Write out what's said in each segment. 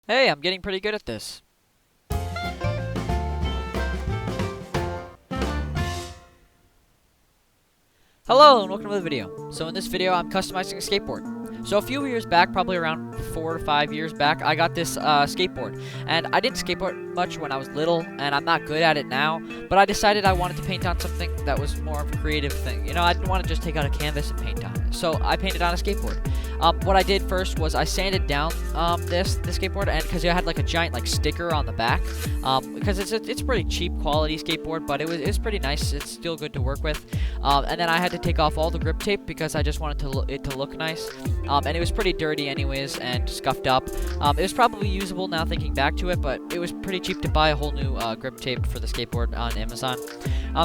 Hey, I'm getting pretty good at this. Hello and welcome to the video. So in this video, I'm customizing a skateboard. So a few years back, probably around 4 to 5 years back, I got this skateboard. And I didn't skateboard much when I was little, and I'm not good at it now. But I decided I wanted to paint on something that was more of a creative thing. You know, I didn't want to just take out a canvas and paint on it. So I painted on a skateboard. What I did first was I sanded down the skateboard, and because it had like a giant like sticker on the back, because it's a pretty cheap quality skateboard, but it was pretty nice. It's still good to work with. And then I had to take off all the grip tape because I just wanted it to look nice. And it was pretty dirty anyways and scuffed up. It was probably usable now thinking back to it, but it was pretty cheap to buy a whole new grip tape for the skateboard on Amazon.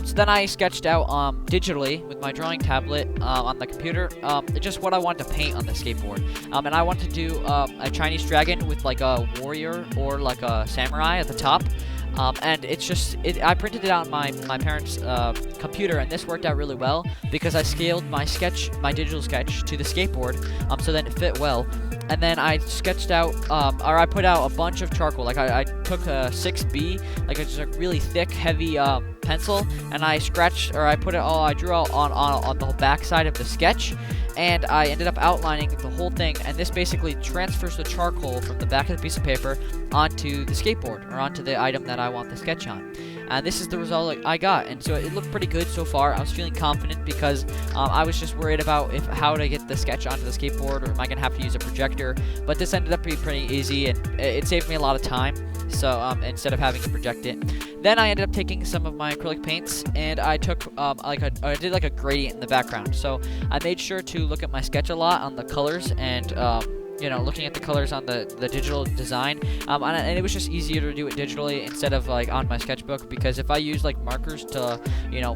So then I sketched out digitally with my drawing tablet on the computer just what I wanted to paint on the skateboard. And I wanted to do a Chinese dragon with like a warrior or like a samurai at the top. And I printed it out on my parents' computer, and this worked out really well because I scaled my digital sketch to the skateboard, so then it fit well. And then I sketched out, or I put out a bunch of charcoal. Like I took a 6B, like it's a really thick, heavy pencil, and I drew out on the back side of the sketch. And I ended up outlining the whole thing, and this basically transfers the charcoal from the back of the piece of paper onto the skateboard, or onto the item that I want the sketch on. And this is the result I got, and so it looked pretty good so far. I was feeling confident because I was just worried about how to get the sketch onto the skateboard, or am I going to have to use a projector. But this ended up being pretty easy, and it saved me a lot of time, so instead of having to project it. Then I ended up taking some of my acrylic paints, and I took I did like a gradient in the background. So I made sure to look at my sketch a lot on the colors, and looking at the colors on the digital design, and it was just easier to do it digitally instead of like on my sketchbook, because if I use like markers to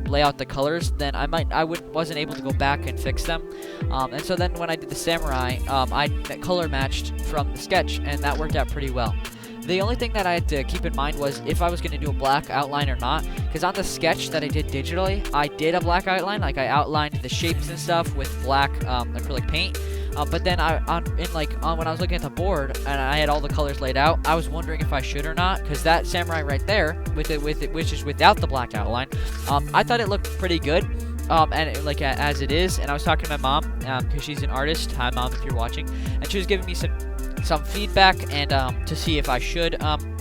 lay out the colors, then I wasn't able to go back and fix them. And so then when I did the samurai, I color matched from the sketch, and that worked out pretty well. The only thing that I had to keep in mind was if I was going to do a black outline or not, because on the sketch that I did digitally, I did a black outline, like I outlined the shapes and stuff with black acrylic paint. But then when I was looking at the board and I had all the colors laid out, I was wondering if I should or not, because that samurai right there, which is without the black outline, I thought it looked pretty good. As it is, and I was talking to my mom, because she's an artist. Hi mom, if you're watching, and she was giving me some feedback and to see if I should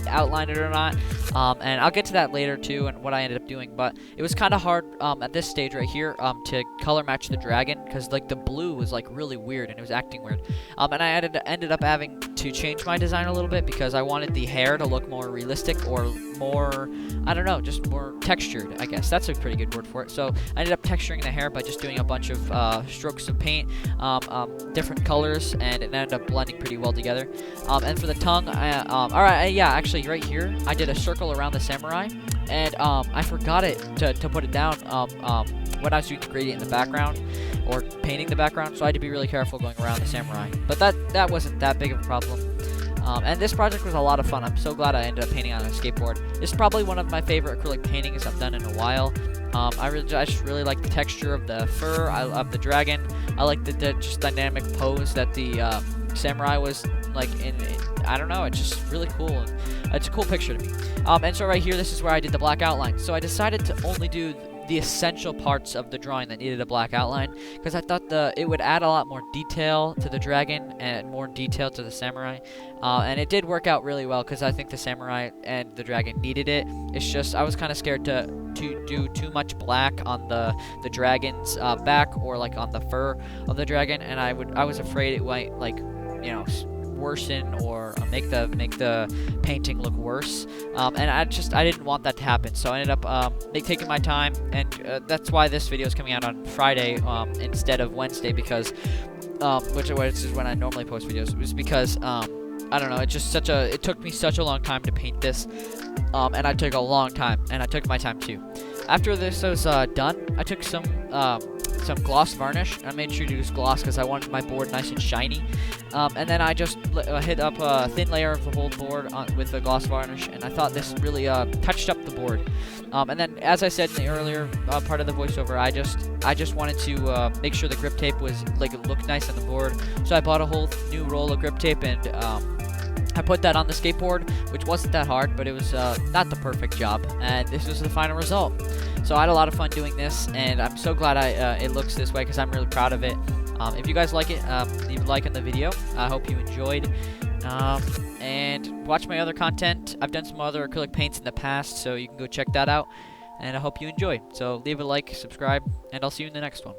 outline it or not, and I'll get to that later too, and what I ended up doing. But it was kind of hard at this stage right here to color match the dragon, because like the blue was like really weird and it was acting weird, and I ended up having to change my design a little bit because I wanted the hair to look more realistic, or more, I don't know, just more textured, I guess. That's a pretty good word for it. So I ended up texturing the hair by just doing a bunch of strokes of paint, different colors, and it ended up blending pretty well together. And for the tongue, actually right here, I did a circle around the samurai, and I forgot to put it down when I was doing the gradient in the background, or painting the background, so I had to be really careful going around the samurai. But that wasn't that big of a problem. And this project was a lot of fun. I'm so glad I ended up painting on a skateboard. This is probably one of my favorite acrylic paintings I've done in a while. I just really like the texture of the fur, of the dragon. I like the just dynamic pose that the samurai was like in. I don't know, it's just really cool, and it's a cool picture to me. And so right here, this is where I did the black outline. So I decided to only do the essential parts of the drawing that needed a black outline, because I thought it would add a lot more detail to the dragon and more detail to the samurai. And it did work out really well, because I think the samurai and the dragon needed it. It's just I was kind of scared to do too much black on the dragon's back, or like on the fur of the dragon, and I was afraid it might worsen or make the painting look worse, and I didn't want that to happen. So I ended up taking my time, and that's why this video is coming out on Friday instead of Wednesday, because which is when I normally post videos. It was because I don't know, it took me such a long time to paint this, and I took a long time, and I took my time too. After this was done, I took some gloss varnish. I made sure to use gloss because I wanted my board nice and shiny. And then I just hit up a thin layer of the whole board with the gloss varnish, and I thought this really touched up the board. And then, as I said in the earlier part of the voiceover, I just wanted to make sure the grip tape was looked nice on the board. So I bought a whole new roll of grip tape, and I put that on the skateboard, which wasn't that hard, but it was not the perfect job, and this was the final result. So I had a lot of fun doing this, and I'm so glad it looks this way because I'm really proud of it. If you guys like it, leave a like on the video. I hope you enjoyed. And watch my other content. I've done some other acrylic paints in the past, so you can go check that out. And I hope you enjoy. So leave a like, subscribe, and I'll see you in the next one.